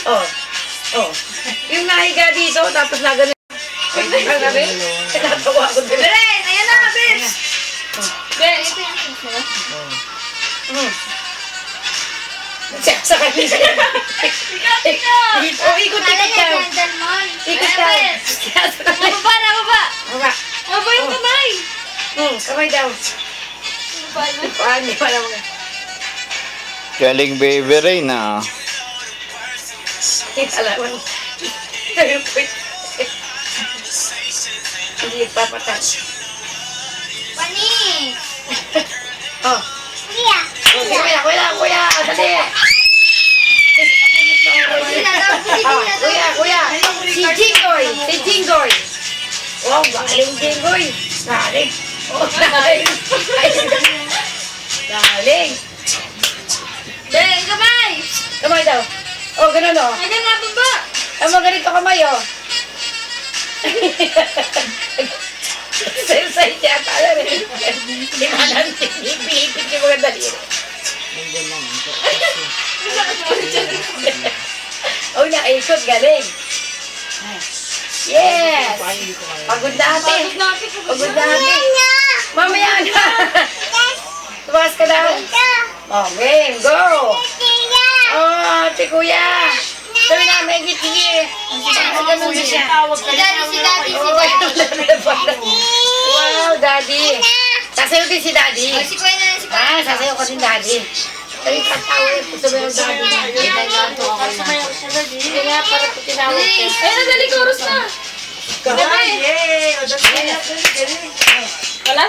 Oh. Oh. Yung nahiga dito, tapos na ganun. Ay, di ba nabi? Natawa ko din. Beren, ayan na, bis! Ben, ito yung Sa kanila siya. Ikot ka. Ikot ka. Mababa na, mababa! Baba. Mababa yung kamay! Kamay daw. Paano pala mga. Galing baby Rain ah. Alaman. Hindi papatay. Panis! Oh. Kuya! Kuya. Dali. Kuya. Si Jinggoy. Wow, galing Jinggoy. Galing. Oh, galing. Galing. Ben, kamay! Kamay daw. Oh, ganun oh. Ayan na, baba! Ang ganito kamay oh. Sa'yo siya pala rin. Di ba lang, ipihipit yung mga daliri. Oh, naikot, galing. Yes! Pagod na ate. Pagod na ate. Mamaya na. Tumas ka daw. Oh, game, go! Oh, ate kuya. Sabi na, may git-git. Ganun din siya. Si daddy. Wow, daddy. Sasayo din si daddy. Si kuya na, si kuya. Sasayo ko din daddy. Sabi pagtawa yung puso mo yung daddy na. Hindi nga, para po tinawag siya. Ayun na, dali, chorus na! Wala.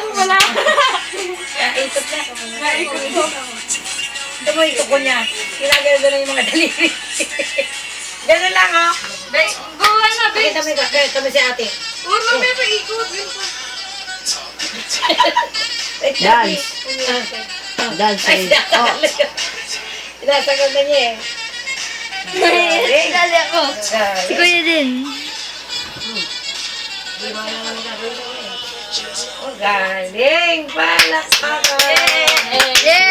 Naikot na. Ito mo yung kuko niya. Ginagano na yung mga daliri. Ganun lang, oh. Gawa na, Ben! Pakita mo si ate. Huwag mo may paikot. Dance. Dance. Ay, sinasagot na niya eh. Dali ako. Si kuya din. Oh, galing. Palakpakan. Yeah!